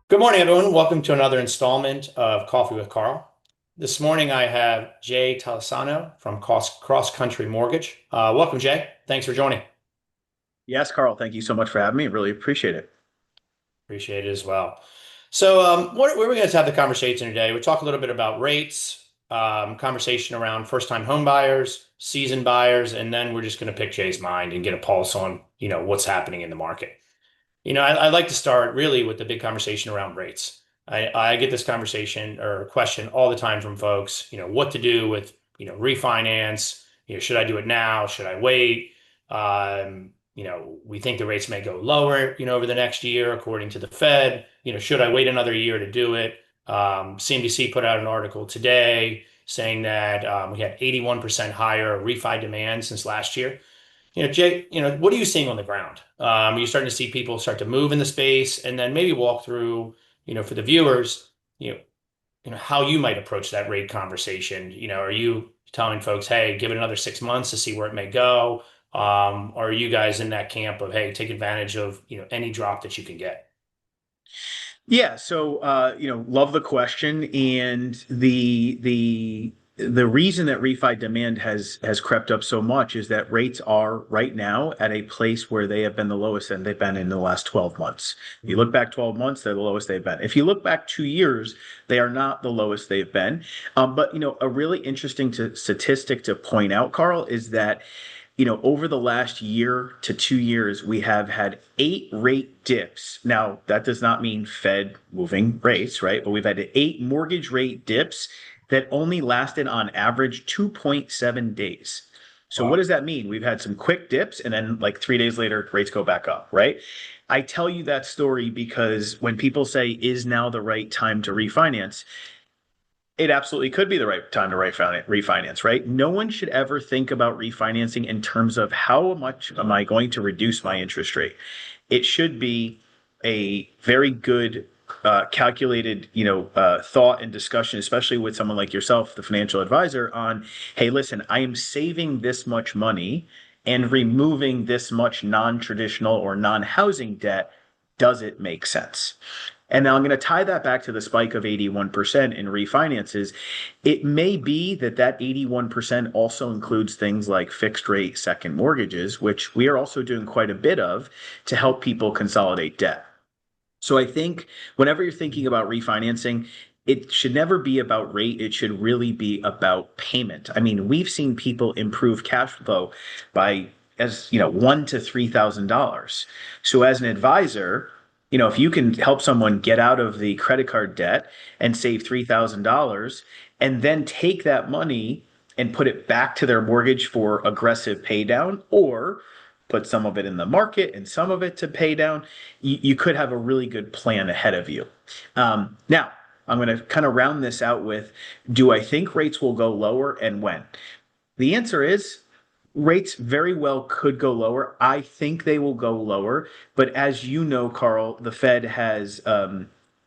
Good morning, everyone. Welcome to another installment of Coffee with Carl. This morning, I have Jay Tolisano from CrossCountry Mortgage. Welcome, Jay. Thanks for joining. Yes, Carl, thank you so much for having me. Really appreciate it. Appreciate it as well. So, what we're going to have the conversation today. We'll talk a little bit about rates, conversation around first-time home buyers, seasoned buyers, and then we're just going to pick Jay's mind and get a pulse on, what's happening in the market. I like to start really with the big conversation around rates. I get this conversation or question all the time from folks, what to do with, refinance, should I do it now? Should I wait? We think the rates may go lower, over the next year, according to the Fed. Should I wait another year to do it? CNBC put out an article today saying that we had 81% higher refi demand since last year. Jay, what are you seeing on the ground? Are you starting to see people start to move in the space, and then maybe walk through, for the viewers, how you might approach that rate conversation? Are you telling folks, hey, give it another 6 months to see where it may go? Or are you guys in that camp of, hey, take advantage of, any drop that you can get? Yeah, so love the question, and the reason that refi demand has crept up so much is that rates are right now at a place where they have been the lowest and they've been in the last 12 months. If you look back 12 months, they're the lowest they've been. If you look back 2 years, they are not the lowest they've been. But a really interesting statistic to point out, Carl, is that over the last year to 2 years, we have had 8 rate dips. Now, that does not mean Fed moving rates, right? But we've had 8 mortgage rate dips that only lasted on average 2.7 days. So, what Wow. does that mean? We've had some quick dips, and then like 3 days later, rates go back up, right? I tell you that story because when people say, is now the right time to refinance? It absolutely could be the right time to refinance, right? No one should ever think about refinancing in terms of how much am I going to reduce my interest rate. It should be a very good calculated, thought and discussion, especially with someone like yourself, the financial advisor, on, hey, listen, I am saving this much money and removing this much non-traditional or non-housing debt. Does it make sense? And now I'm going to tie that back to the spike of 81% in refinances. It may be that that 81% also includes things like fixed rate second mortgages, which we are also doing quite a bit of to help people consolidate debt. So I think whenever you're thinking about refinancing, it should never be about rate. It should really be about payment. I mean, we've seen people improve cash flow by $1,000 to $3,000. So as an advisor, if you can help someone get out of the credit card debt and save $3,000 and then take that money and put it back to their mortgage for aggressive pay down, or put some of it in the market and some of it to pay down, you could have a really good plan ahead of you. Now, I'm going to kind of round this out with, do I think rates will go lower and when? The answer is rates very well could go lower. I think they will go lower. But as you know, Carl, the Fed has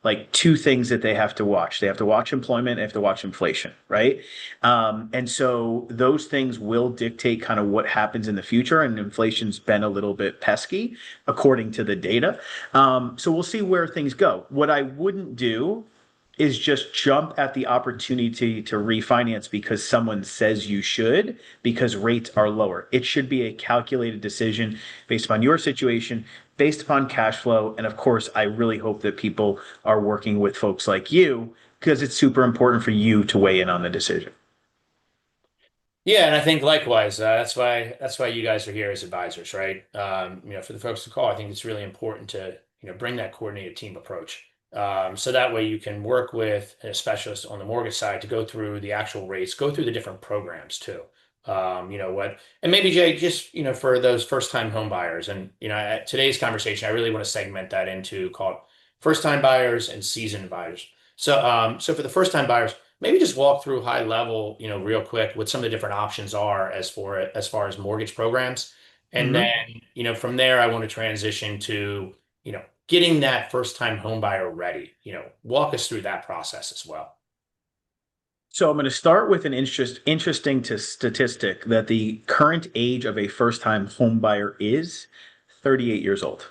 like two things that they have to watch. They have to watch employment, they have to watch inflation, right? And so those things will dictate kind of what happens in the future. And inflation's been a little bit pesky, according to the data. So we'll see where things go. What I wouldn't do is just jump at the opportunity to refinance because someone says you should, because rates are lower. It should be a calculated decision based upon your situation, based upon cash flow. And of course, I really hope that people are working with folks like you because it's super important for you to weigh in on the decision. Yeah, and I think likewise, that's why you guys are here as advisors, right? For the folks to call, I think it's really important to bring that coordinated team approach, so that way you can work with a specialist on the mortgage side to go through the actual rates, go through the different programs too. And maybe Jay, just for those first-time home buyers, and at today's conversation, I really want to segment that into called first-time buyers and seasoned buyers. So for the first-time buyers, maybe just walk through high level, real quick what some of the different options are as far as mortgage programs. And then, Mhm. from there I want to transition to, getting that first time home buyer ready. Walk us through that process as well. So I'm going to start with an interesting statistic that the current age of a first-time home buyer is 38 years old.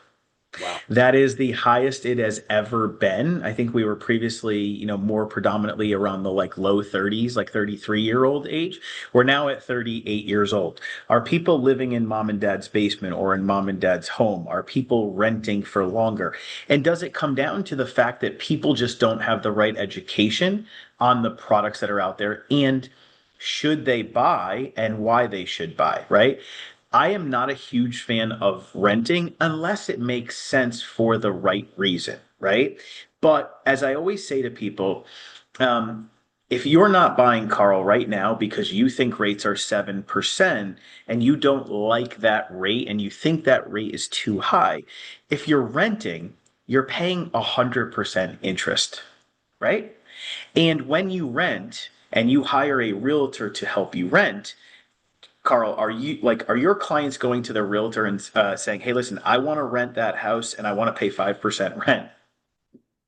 Wow. That is the highest it has ever been. I think we were previously, more predominantly around the like low 30s, like 33-year-old age. We're now at 38 years old. Are people living in mom and dad's basement or in mom and dad's home? Are people renting for longer? And does it come down to the fact that people just don't have the right education on the products that are out there? And should they buy and why they should buy, right? I am not a huge fan of renting unless it makes sense for the right reason, right? But as I always say to people, um, if you're not buying, Carl, right now because you think rates are 7% and you don't like that rate and you think that rate is too high, if you're renting, you're paying 100% interest, right? And when you rent and you hire a realtor to help you rent, Carl, are your clients going to their realtor and saying, "Hey, listen, I want to rent that house and I want to pay 5% rent"?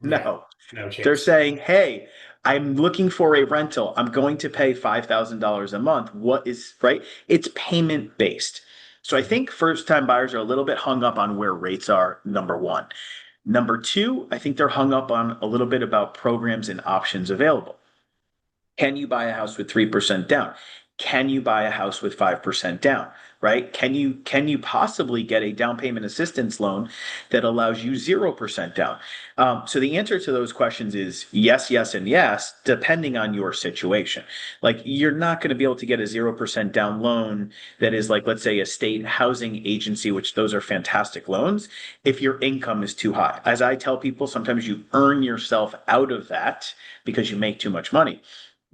Yeah. No. No They're chance. saying, "Hey, I'm looking for a rental. I'm going to pay $5,000 a month. What is right?" It's payment based. So I Mhm. think first time buyers are a little bit hung up on where rates are, number one. Number two, I think they're hung up on a little bit about programs and options available. Can you buy a house with 3% down? Can you buy a house with 5% down? Right? Can you possibly get a down payment assistance loan that allows you 0% down? So the answer to those questions is yes, yes, and yes, depending on your situation. Like you're not going to be able to get a 0% down loan that is like, let's say, a state housing agency, which those are fantastic loans, if your income is too high. As I tell people, sometimes you earn yourself out of that because you make too much money.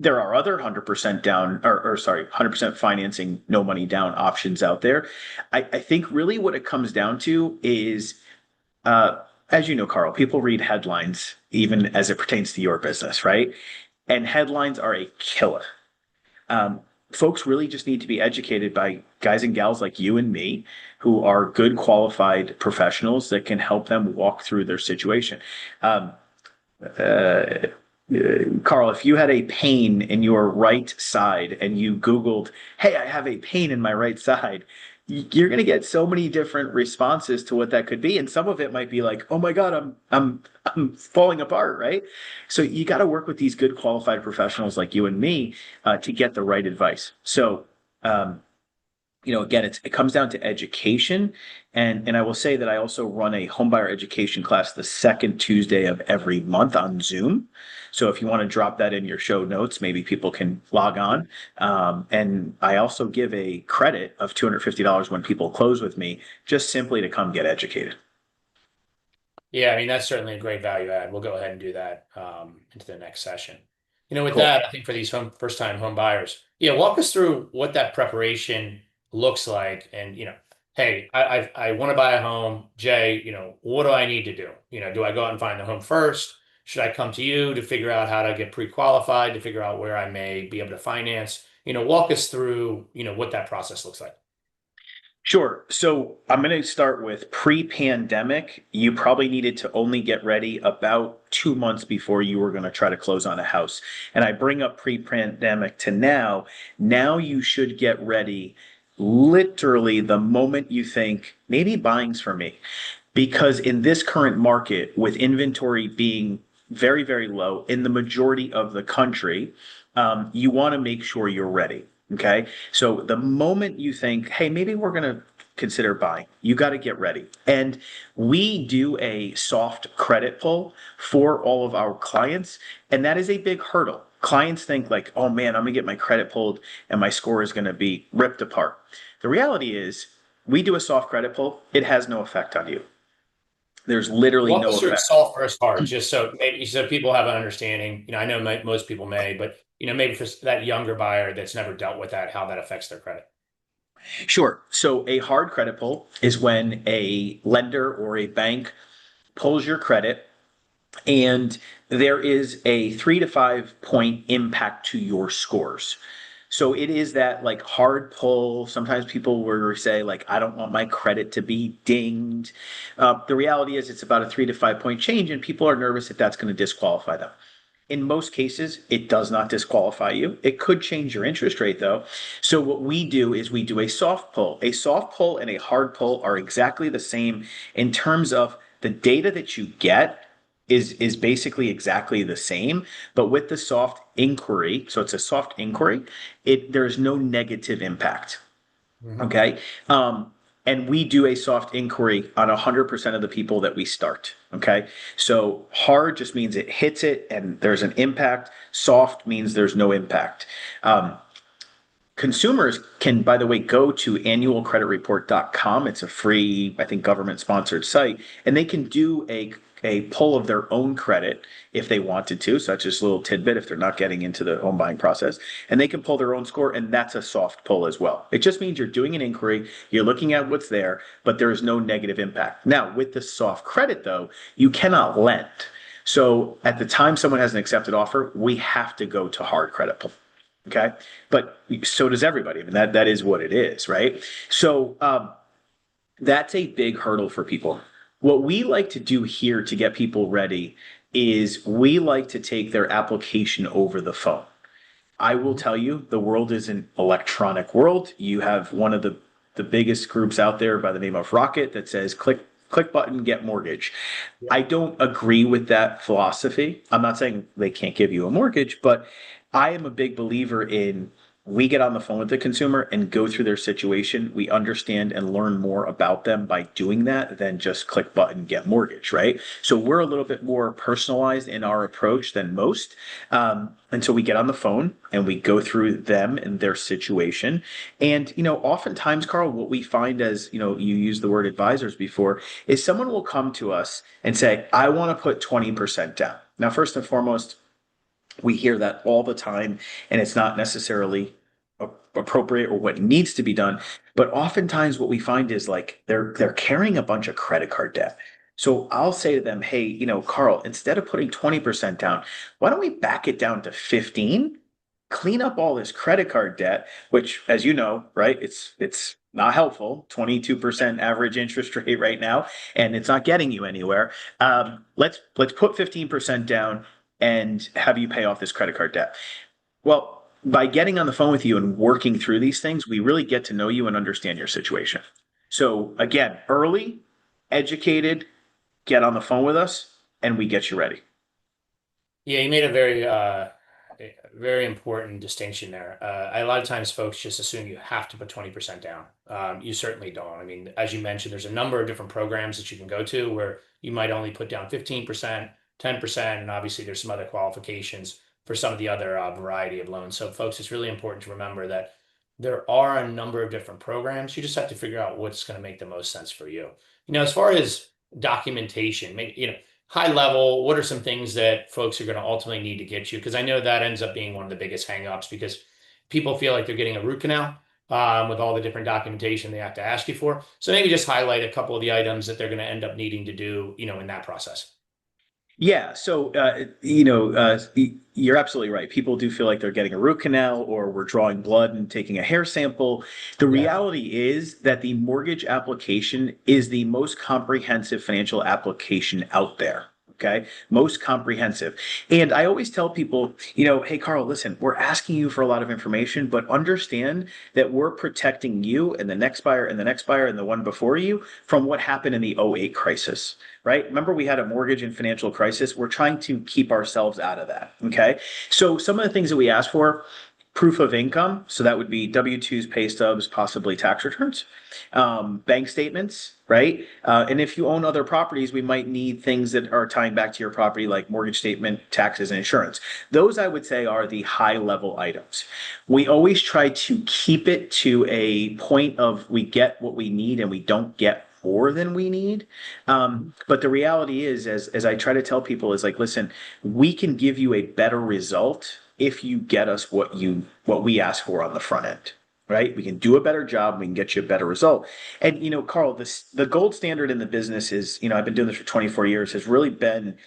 There are other 100% down or sorry, 100% financing, no money down options out there. I think really what it comes down to is, as you know, Carl, people read headlines even as it pertains to your business, right? And headlines are a killer. Um, Folks really just need to be educated by guys and gals like you and me who are good qualified professionals that can help them walk through their situation. Um, uh, Carl, if you had a pain in your right side and you Googled, "Hey, I have a pain in my right side," you're going to get so many different responses to what that could be. And some of it might be like, "Oh my God, I'm falling apart," right? So you got to work with these good qualified professionals like you and me to get the right advice. So, um, again, it comes down to education. And I will say that I also run a homebuyer education class the second Tuesday of every month on Zoom. So if you want to drop that in your show notes, maybe people can log on. And I also give a credit of $250 when people close with me, just simply to come get educated. Yeah, I mean, that's certainly a great value add. We'll go ahead and do that into the next session. With Cool. that, I think for these first time home buyers, yeah, walk us through what that preparation looks like. And, hey, I want to buy a home. Jay, what do I need to do? Do I go out and find the home first? Should I come to you to figure out how to get pre-qualified, to figure out where I may be able to finance? Walk us through, what that process looks like. Sure. So I'm going to start with pre-pandemic. You probably needed to only get ready about 2 months before you were going to try to close on a house. And I bring up pre-pandemic to now. Now you should get ready literally the moment you think maybe buying's for me. Because in this current market, with inventory being very, very low in the majority of the country, you want to make sure you're ready. Okay. So the moment you think, "Hey, maybe we're going to consider buying," you got to get ready. And we do a soft credit pull for all of our clients. And that is a big hurdle. Clients think like, "Oh man, I'm going to get my credit pulled and my score is going to be ripped apart." The reality is, we do a soft credit pull, it has no effect on you. There's literally Walk no us through effect. soft versus hard, just so maybe so people have an understanding. I know most people may, but maybe for that younger buyer that's never dealt with that, how that affects their credit. Sure. So a hard credit pull is when a lender or a bank pulls your credit and there is a 3 to 5 point impact to your scores. So it is that like hard pull. Sometimes people will say like, "I don't want my credit to be dinged." The reality is it's about a 3 to 5 point change, and people are nervous that that's going to disqualify them. In most cases, it does not disqualify you. It could change your interest rate though. So what we do is we do a soft pull. A soft pull and a hard pull are exactly the same in terms of the data that you get is basically exactly the same, but with the soft inquiry, so it's a soft inquiry, there's no negative impact. Mhm. Okay. And we do a soft inquiry on 100% of the people that we start. Okay. So hard just means it hits it and there's an impact. Soft means there's no impact. Um, Consumers can, by the way, go to annualcreditreport.com. It's a free, I think, government sponsored site, and they can do a pull of their own credit if they wanted to, such as a little tidbit if they're not getting into the home buying process, and they can pull their own score, and that's a soft pull as well. It just means you're doing an inquiry, you're looking at what's there, but there is no negative impact. Now, with the soft credit, though, you cannot lend. So at the time someone has an accepted offer, we have to go to hard credit pull. Okay. But so does everybody. I mean, that is what it is, right? So that's a big hurdle for people. What we like to do here to get people ready is we like to take their application over the phone. I will Mhm. tell you, the world is an electronic world. You have one of the biggest groups out there by the name of Rocket that says click button, get mortgage. Yep. I don't agree with that philosophy. I'm not saying they can't give you a mortgage, but I am a big believer in we get on the phone with the consumer and go through their situation. We understand and learn more about them by doing that than just click button, get mortgage, right? So we're a little bit more personalized in our approach than most. And so we get on the phone and we go through them and their situation. And, oftentimes, Carl, what we find as, you used the word advisors before, is someone will come to us and say, I want to put 20% down. Now, first and foremost, we hear that all the time, and it's not necessarily appropriate or what needs to be done. But oftentimes, what we find is like they're carrying a bunch of credit card debt. So I'll say to them, hey, Carl, instead of putting 20% down, why don't we back it down to 15? Clean up all this credit card debt, which, as you know, right, it's not helpful. 22% average interest rate right now, and it's not getting you anywhere. Let's put 15% down and have you pay off this credit card debt. Well, by getting on the phone with you and working through these things, we really get to know you and understand your situation. So again, early, educated, get on the phone with us, and we get you ready. Yeah, you made a very important distinction there. A lot of times folks just assume you have to put 20% down. You certainly don't. I mean, as you mentioned, there's a number of different programs that you can go to where you might only put down 15%, 10%, and obviously there's some other qualifications for some of the other variety of loans. So folks, it's really important to remember that there are a number of different programs. You just have to figure out what's going to make the most sense for you. As far as documentation, high level, what are some things that folks are going to ultimately need to get you? Because I know that ends up being one of the biggest hangups because people feel like they're getting a root canal with all the different documentation they have to ask you for. So maybe just highlight a couple of the items that they're going to end up needing to do, in that process. Yeah, so you're absolutely right. People do feel like they're getting a root canal or we're drawing blood and taking a hair sample. The Yeah. reality is that the mortgage application is the most comprehensive financial application out there. Okay, most comprehensive. And I always tell people, hey, Carl, listen, we're asking you for a lot of information, but understand that we're protecting you and the next buyer and the next buyer and the one before you from what happened in the '08 crisis, right? Remember, we had a mortgage and financial crisis. We're trying to keep ourselves out of that. Okay. So, some of the things that we ask for proof of income. So, that would be W-2s, pay stubs, possibly tax returns, bank statements, right? And if you own other properties, we might need things that are tying back to your property, like mortgage statement, taxes, and insurance. Those, I would say, are the high level items. We always try to keep it to a point of we get what we need and we don't get more than we need. But the reality is, as I try to tell people, is like, listen, we can give you a better result if you get us what we ask for on the front end. Right? We can do a better job. We can get you a better result. And Carl, the gold standard in the business is, I've been doing this for 24 years, has really been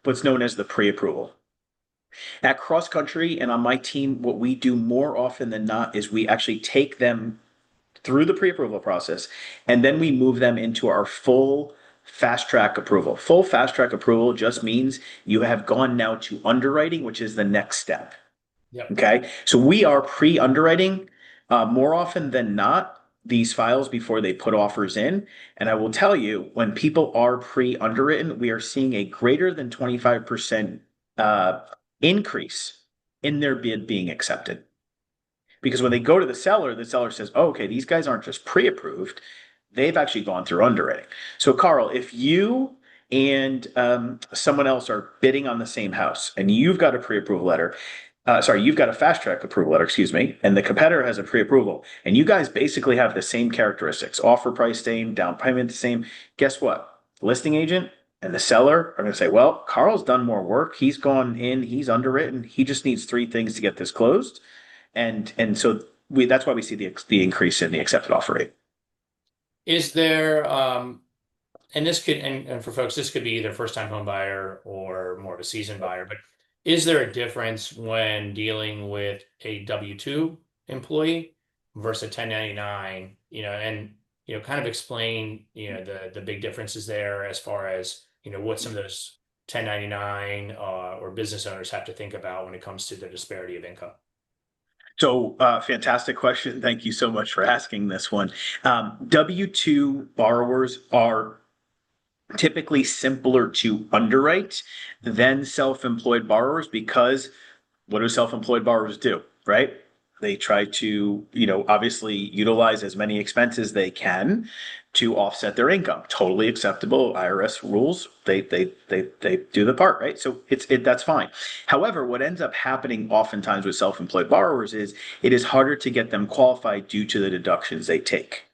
what's known as the pre-approval. At CrossCountry and on my team, what we do more often than not is we actually take them through the pre-approval process, and then we move them into our full fast track approval. Full fast track approval just means you have gone now to underwriting, which is the next step. Yep. Okay. So we are pre underwriting more often than not. these files before they put offers in. And I will tell you, when people are pre-underwritten, we are seeing a greater than 25% uh, increase in their bid being accepted. Because when they go to the seller says, oh, okay, these guys aren't just pre-approved, they've actually gone through underwriting. So, Carl, if you and someone else are bidding on the same house and you've got a pre-approval letter, sorry, you've got a fast track approval letter, excuse me, and the competitor has a pre-approval, and you guys basically have the same characteristics, offer price same, down payment the same. Guess what? The listing agent and the seller are going to say, well, Carl's done more work. He's gone in, he's underwritten. He just needs three things to get this closed. And so that's why we see the increase in the accepted offer rate. Is there, and this could, and for folks, this could be either first time home buyer or more of a seasoned buyer, but is there a difference when dealing with a W-2 employee versus a 1099, and, kind of explain, the big differences there as far as, what some of those 1099 or business owners have to think about when it comes to the disparity of income? So, fantastic question. Thank you so much for asking this one. W-2 borrowers are typically simpler to underwrite than self-employed borrowers because what do self-employed borrowers do, right? They try to, obviously utilize as many expenses they can to offset their income. Totally acceptable. IRS rules. They do the part, right? So that's fine. However, what ends up happening oftentimes with self-employed borrowers is it is harder to get them qualified due to the deductions they take,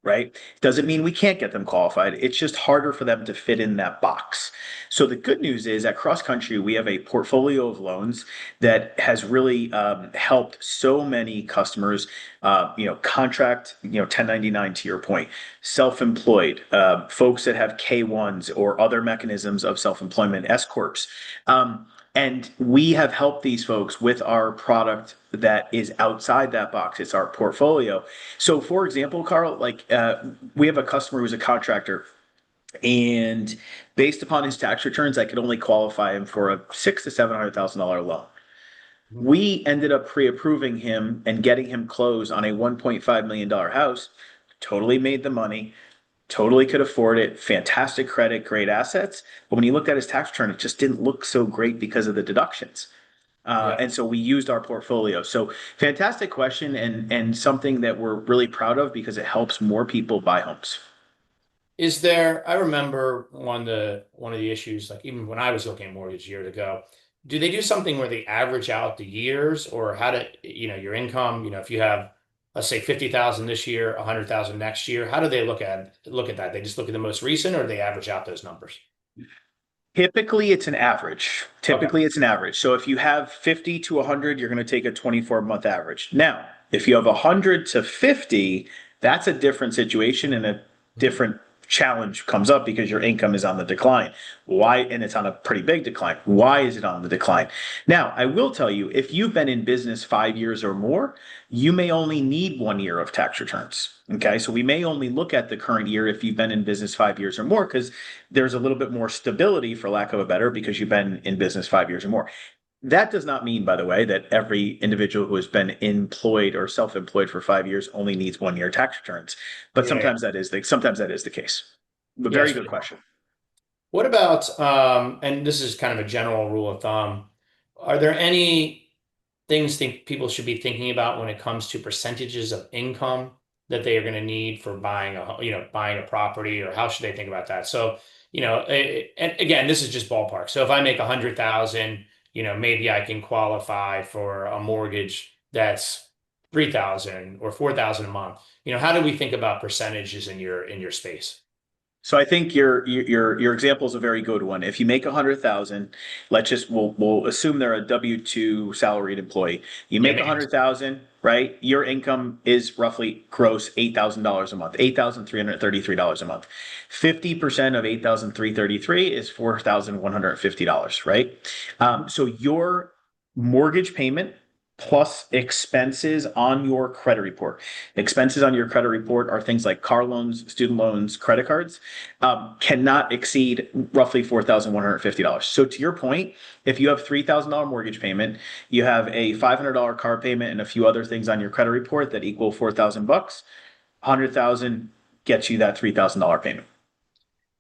right? Doesn't mean we can't get them qualified. It's just harder for them to fit in that box. So the good news is at CrossCountry, we have a portfolio of loans that has really helped so many customers, contract, 1099 to your point, self-employed, folks that have K1s or other mechanisms of self-employment, S corps. And we have helped these folks with our product that is outside that box. It's our portfolio. So, for example, Carl, we have a customer who's a contractor, and based upon his tax returns, I could only qualify him for a $600,000 to $700,000 loan. Mhm. We ended up pre-approving him and getting him closed on a $1.5 million house. Totally made the money. Totally could afford it. Fantastic credit, great assets. But when you looked at his tax return, it just didn't look so great because of the deductions. Yeah. And so we used our portfolio. So fantastic question and something that we're really proud of because it helps more people buy homes. Is there, I remember one of the issues, like even when I was looking at mortgage years ago, do they do something where they average out the years or how to, your income, if you have, let's say 50,000 this year, 100,000 next year, how do they look at that? They just look at the most recent or they average out those numbers? Typically, it's an average. Okay. Typically, it's an average. So if you have 50 to 100, you're going to take a 24-month average. Now, if you have 100 to 50, that's a different situation and a Mhm. different challenge comes up because your income is on the decline. Why? And it's on a pretty big decline. Why is it on the decline? Now, I will tell you, if you've been in business 5 years or more, you may only need 1 year of tax returns. Okay. So we may only look at the current year if you've been in business 5 years or more because there's a little bit more stability, for lack of a better, because you've been in business 5 years or more. That does not mean, by the way, that every individual who has been employed or self-employed for 5 years only needs 1 year tax returns. But Yeah, yeah. sometimes that is the case. But Yeah, very it's good really question. helpful. What about, and this is kind of a general rule of thumb, are there any things think people should be thinking about when it comes to percentages of income that they are going to need for buying a property, or how should they think about that? So, and again, this is just ballpark. So if I make 100,000, maybe I can qualify for a mortgage that's 3,000 or 4,000 a month. How do we think about percentages in your space? So I think your example is a very good one. If you make 100,000, we'll assume they're a W-2 salaried employee. You Yeah, make maintenance. 100,000, right? Your income is roughly gross $8,000 a month, $8,333 a month. 50% of 8,333 is $4,150, right? So your mortgage payment plus expenses on your credit report. Expenses on your credit report are things like car loans, student loans, credit cards, cannot exceed roughly $4,150. So to your point, if you have $3,000 mortgage payment, you have a $500 car payment and a few other things on your credit report that equal 4,000 bucks. 100,000 gets you that $3,000 payment.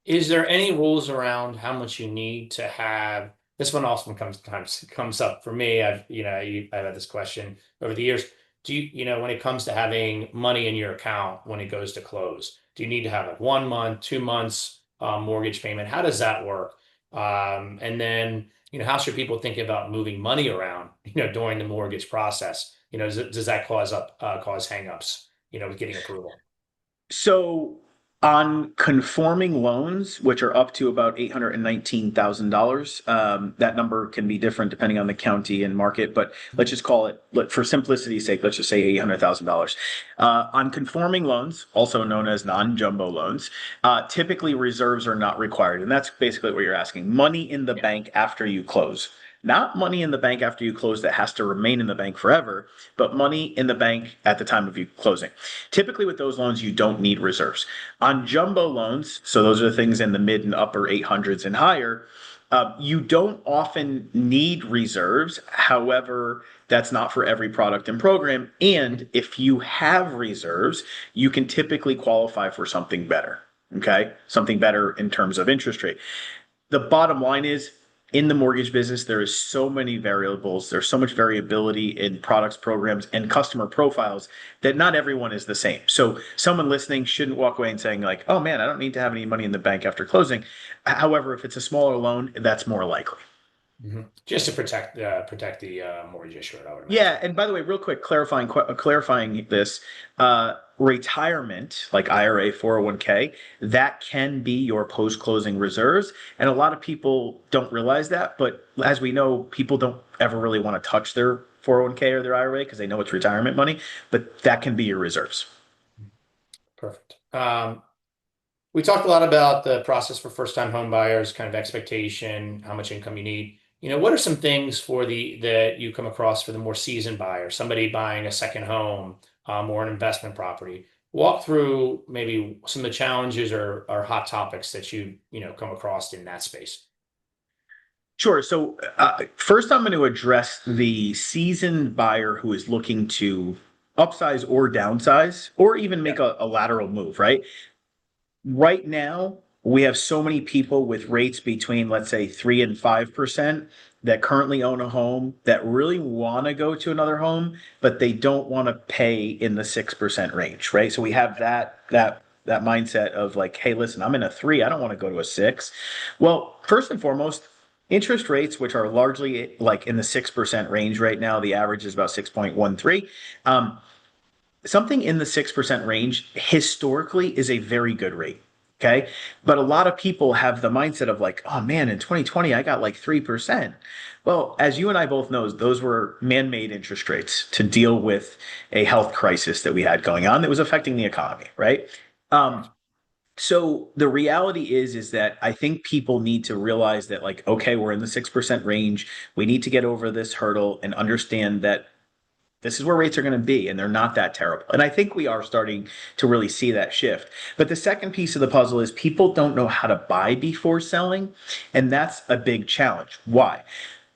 Is there any rules around how much you need to have? This one often comes up for me. I've had this question over the years. When it comes to having money in your account when it goes to close, do you need to have like 1 month, 2 months mortgage payment? How does that work? And then, how should people think about moving money around, during the mortgage process? Does that cause hangups, with getting approval? So on conforming loans, which are up to about $819,000, that number can be different depending on the county and market, but let's just call it, for simplicity's sake, let's just say $800,000. On conforming loans, also known as non-jumbo loans, typically reserves are not required. And that's basically what you're asking. Money in the Yeah. bank after you close. Not money in the bank after you close that has to remain in the bank forever, but money in the bank at the time of you closing. Typically, with those loans, you don't need reserves. On jumbo loans, so those are the things in the mid and upper 800s and higher, you don't often need reserves. However, that's not for every product and program. And if you have reserves, you can typically qualify for something better. Okay. Something better in terms of interest rate. The bottom line is, in the mortgage business, there is so many variables. There's so much variability in products, programs, and customer profiles that not everyone is the same. So someone listening shouldn't walk away and saying like, "Oh man, I don't need to have any money in the bank after closing." However, if it's a smaller loan, that's more likely. Just to protect the mortgage issuer, I would Yeah, imagine. and by the way, real quick, clarifying this, retirement like IRA, 401k, that can be your post-closing reserves, and a lot of people don't realize that. But as we know, people don't ever really want to touch their 401k or their IRA because they know it's retirement money, but that can be your reserves. Perfect. We talked a lot about the process for first-time home buyers, kind of expectation, how much income you need. What are some things that you come across for the more seasoned buyer, somebody buying a second home, or an investment property? Walk through maybe some of the challenges or hot topics that you come across in that space. Sure. So first, I'm going to address the seasoned buyer who is looking to upsize or downsize, or even Yeah. make a lateral move, right? Right now, we have so many people with rates between, let's say, 3 and 5% that currently own a home that really want to go to another home, but they don't want to pay in the 6% range, right? So we have that mindset of like, hey, listen, I'm in a three, I don't want to go to a six. Well, first and foremost, interest rates, which are largely like in the 6% range right now, the average is about 6.13. Something in the 6% range historically is a very good rate. Okay. But a lot of people have the mindset of like, oh man, in 2020, I got like 3%. Well, as you and I both know, those were man made interest rates to deal with a health crisis that we had going on that was affecting the economy. Right. Um, Correct. so the reality is that I think people need to realize that like, okay, we're in the 6% range. We need to get over this hurdle and understand that this is where rates are going to be, and they're not that terrible. And I think we are starting to really see that shift. But the second piece of the puzzle is people don't know how to buy before selling, and that's a big challenge. Why?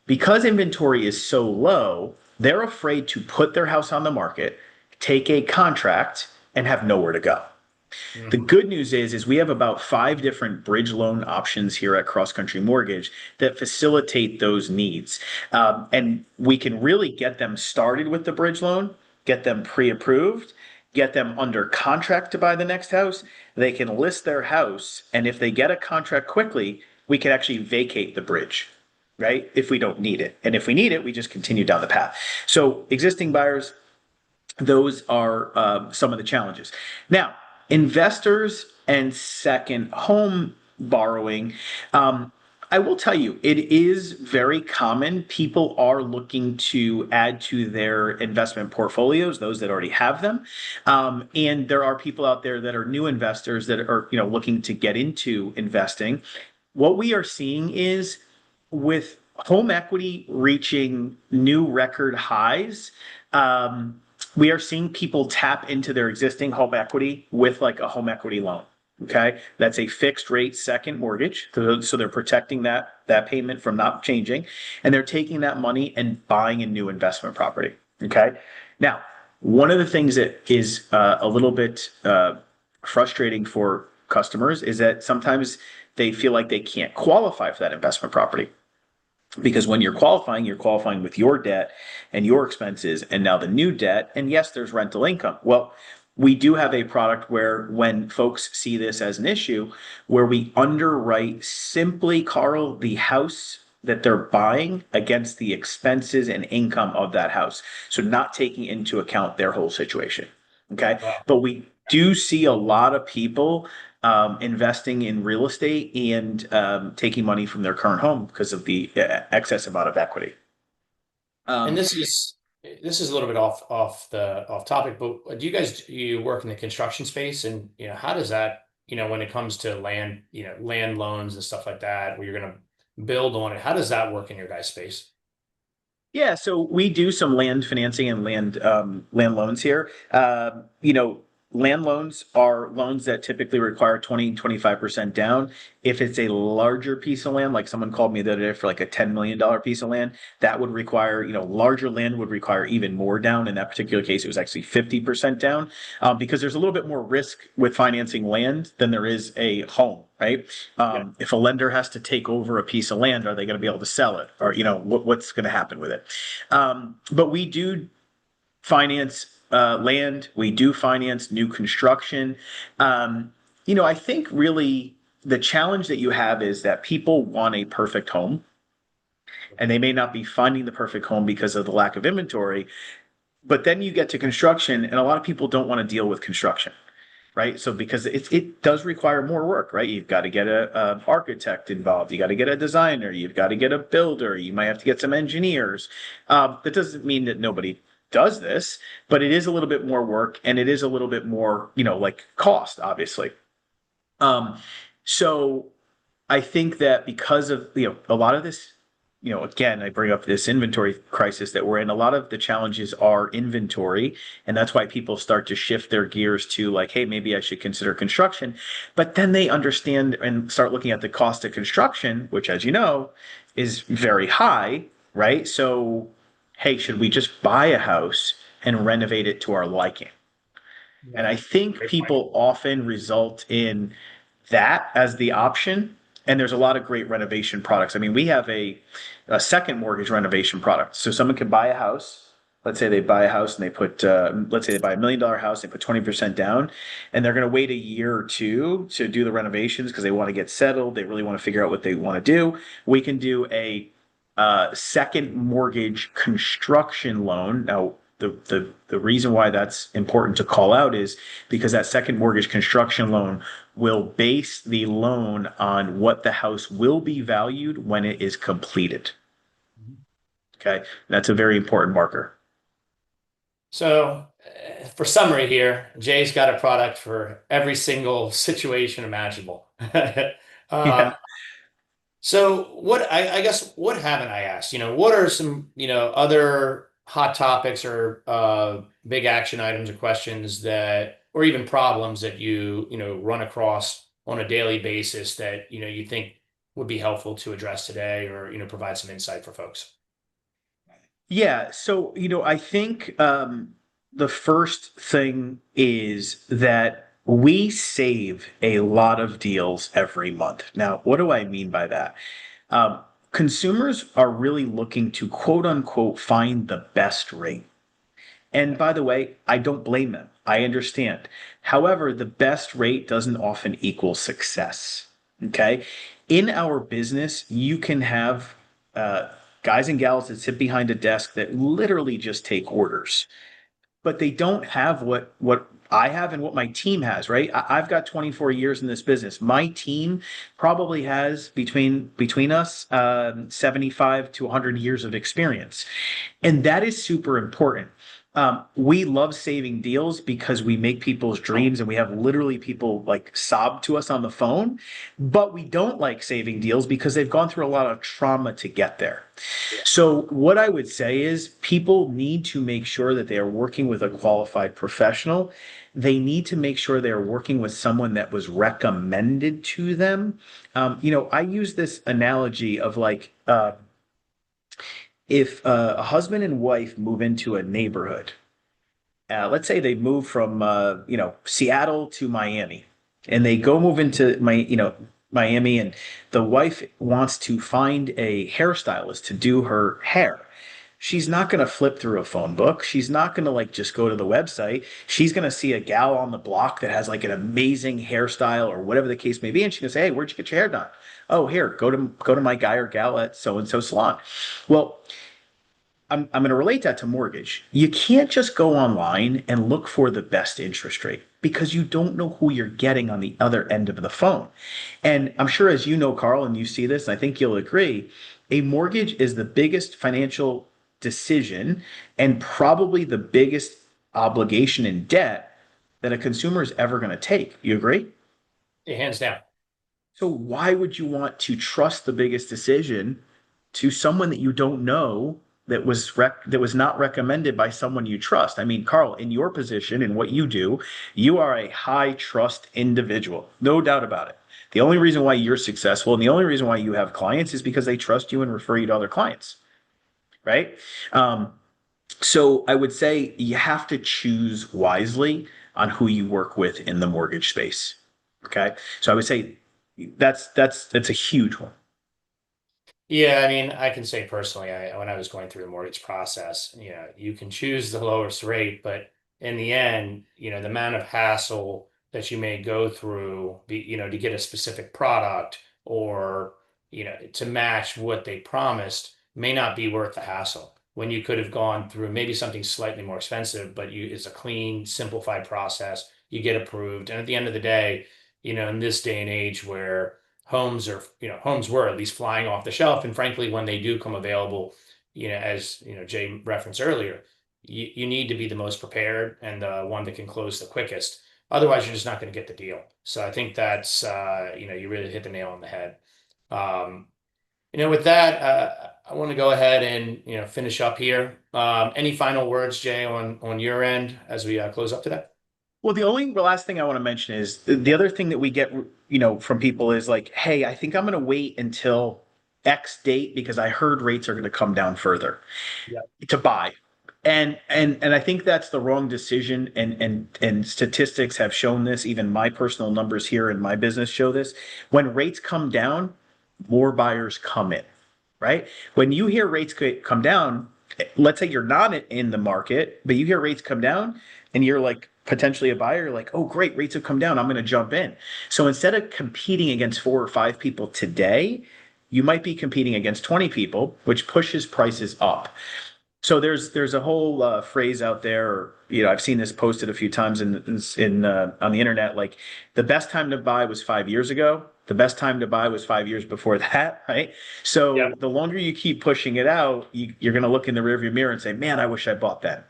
Because inventory is so low, they're afraid to put their house on the market, take a contract, and have nowhere to go. The Hmm. good news is we have about five different bridge loan options here at CrossCountry Mortgage that facilitate those needs. And we can really get them started with the bridge loan, get them pre-approved, get them under contract to buy the next house. They can list their house, and if they get a contract quickly, we can actually vacate the bridge, right? If we don't need it. And if we need it, we just continue down the path. So existing buyers, those are some of the challenges. Now, investors and second home borrowing, I will tell you, it is very common. People are looking to add to their investment portfolios, those that already have them. And there are people out there that are new investors that are, looking to get into investing. What we are seeing is with home equity reaching new record highs, um, we are seeing people tap into their existing home equity with like a home equity loan. Okay, that's a fixed rate second mortgage, so they're protecting that payment from not changing, and they're taking that money and buying a new investment property. Okay, now One of the things that is a little bit frustrating for customers is that sometimes they feel like they can't qualify for that investment property because when you're qualifying with your debt and your expenses and now the new debt. And yes, there's rental income. Well, we do have a product where when folks see this as an issue, where we underwrite simply, Carl, the house that they're buying against the expenses and income of that house. So not taking into account their whole situation. Okay. Wow. But we do see a lot of people investing in real estate and taking money from their current home because of the excess amount of equity. And Um, this is a little bit off topic, but do you work in the construction space, and how does that, when it comes to land, land loans and stuff like that, where you're going to build on it, how does that work in your guys' space? Yeah, so we do some land financing and land loans here. Land loans are loans that typically require 20-25% down. If it's a larger piece of land, like someone called me the other day for like a $10 million piece of land, that would require, larger land would require even more down. In that particular case, it was actually 50% down, because there's a little bit more risk with financing land than there is a home, right? Yeah. If a lender has to take over a piece of land, are they going to be able to sell it, or what's going to happen with it? But we do finance land. We do finance new construction. I think really the challenge that you have is that people want a perfect home, and they may not be finding the perfect home because of the lack of inventory. But then you get to construction, and a lot of people don't want to deal with construction, right? So because it does require more work, right? You've got to get a architect involved. You got to get a designer. You've got to get a builder. You might have to get some engineers. That doesn't mean that nobody does this, but it is a little bit more work, and it is a little bit more, like cost, obviously. Um, so I think that because of a lot of this, again, I bring up this inventory crisis that we're in. A lot of the challenges are inventory, and that's why people start to shift their gears to like, hey, maybe I should consider construction. But then they understand and start looking at the cost of construction, which, as you know, is very high, right? So, hey, should we just buy a house and renovate it to our liking? And Yeah. I think Great point. people often result in that as the option. And there's a lot of great renovation products. I mean, we have a second mortgage renovation product. So someone can buy a house. Let's say they buy a house and they put, let's say they buy $1 million house, they put 20% down, and they're going to wait a year or two to do the renovations because they want to get settled. They really want to figure out what they want to do. We can do a second mortgage construction loan. Now, the reason why that's important to call out is because that second mortgage construction loan will base the loan on what the house will be valued when it is completed. Okay, that's a very important marker. So, for summary here, Jay's got a product for every single situation imaginable. Yeah. Um, So I guess what haven't I asked? What are some, other hot topics or big action items or questions that or even problems that you run across on a daily basis that, you think would be helpful to address today or, provide some insight for folks. Yeah, so I think the first thing is that we save a lot of deals every month. Now, what do I mean by that? Um, Consumers are really looking to quote unquote find the best rate. And by the way, I don't blame them. I understand. However, the best rate doesn't often equal success. Okay. In our business, you can have uh, guys and gals that sit behind a desk that literally just take orders, but they don't have what I have and what my team has, right? I've got 24 years in this business. My team probably has between us 75 to 100 years of experience, and that is super important. We love saving deals because we make people's dreams, and we have literally people like sob to us on the phone. But we don't like saving deals because they've gone through a lot of trauma to get there. Yeah. So, what I would say is people need to make sure that they are working with a qualified professional. They need to make sure they're working with someone that was recommended to them. I use this analogy of like, if a husband and wife move into a neighborhood, let's say they move from Seattle to Miami, and they go move into Miami, and the wife wants to find a hairstylist to do her hair. She's not going to flip through a phone book. She's not going to like just go to the website. She's going to see a gal on the block that has like an amazing hairstyle or whatever the case may be, and she's going to say, "Hey, where'd you get your hair done?" "Oh, here, go to my guy or gal at so and so salon." Well, I'm going to relate that to mortgage. You can't just go online and look for the best interest rate because you don't know who you're getting on the other end of the phone. And I'm sure, as you know, Carl, and you see this, and I think you'll agree, a mortgage is the biggest financial decision and probably the biggest obligation and debt that a consumer is ever going to take. You agree? Yeah, hands down. So why would you want to trust the biggest decision to someone that you don't know that was not recommended by someone you trust? I mean, Carl, in your position and what you do, you are a high trust individual, no doubt about it. The only reason why you're successful and the only reason why you have clients is because they trust you and refer you to other clients, right? Um, so I would say you have to choose wisely on who you work with in the mortgage space. Okay. So I would say that's a huge one. Yeah, I mean, I can say personally, when I was going through the mortgage process, you can choose the lowest rate, but in the end, the amount of hassle that you may go through, to get a specific product or, to match what they promised may not be worth the hassle. When you could have gone through maybe something slightly more expensive, but it's a clean, simplified process, you get approved. And at the end of the day, in this day and age where homes were at least flying off the shelf. And frankly, when they do come available, as Jay referenced earlier, you need to be the most prepared and the one that can close the quickest. Otherwise, you're just not going to get the deal. So I think that's you really hit the nail on the head. Um, with that, I want to go ahead and finish up here. Any final words, Jay, on your end as we close up today? Well, the only last thing I want to mention is the other thing that we get, from people is like, "Hey, I think I'm going to wait until X date because I heard rates are going to come down further Yeah. to buy." And I think that's the wrong decision. And statistics have shown this. Even my personal numbers here in my business show this. When rates come down, more buyers come in, right? When you hear rates come down, let's say you're not in the market, but you hear rates come down and you're like potentially a buyer, you're like, "Oh, great, rates have come down. I'm going to jump in." So instead of competing against 4 or 5 people today, you might be competing against 20 people, which pushes prices up. So there's a whole phrase out there, or, I've seen this posted a few times in on the internet. Like, the best time to buy was 5 years ago. The best time to buy was 5 years before that, right? Yeah. So the longer you keep pushing it out, you're going to look in the rearview mirror and say, "Man, I wish I bought that."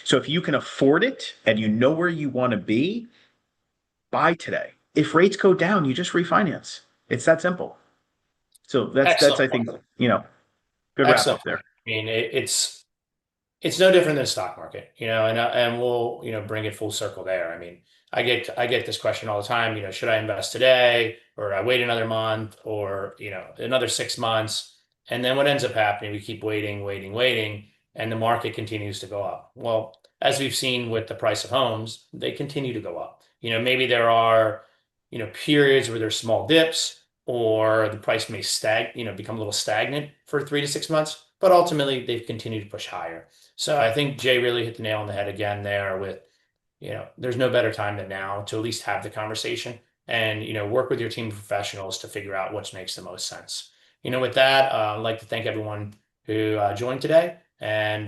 So if you can afford it and you know where you want to be, buy today. If rates go down, you just refinance. It's that simple. So that's Excellent I point. think, good wrap Excellent up point. there. I mean, it's no different than the stock market, and we'll, bring it full circle there. I mean, I get this question all the time, should I invest today or I wait another month or, another 6 months? And then what ends up happening, we keep waiting, waiting, waiting, and the market continues to go up. Well, as we've seen with the price of homes, they continue to go up. Maybe there are, periods where there's small dips or the price may become a little stagnant for 3 to 6 months, but ultimately they've continued to push higher. So I think Jay really hit the nail on the head again there with, there's no better time than now to at least have the conversation and, work with your team of professionals to figure out what makes the most sense. With that, I'd like to thank everyone who joined today. And,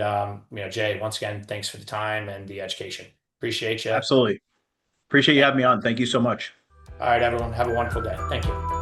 Jay, once again, thanks for the time and the education. Appreciate you. Absolutely. Appreciate you Thank having me on. Thank you so much. All right, everyone, have a wonderful day. Thank you.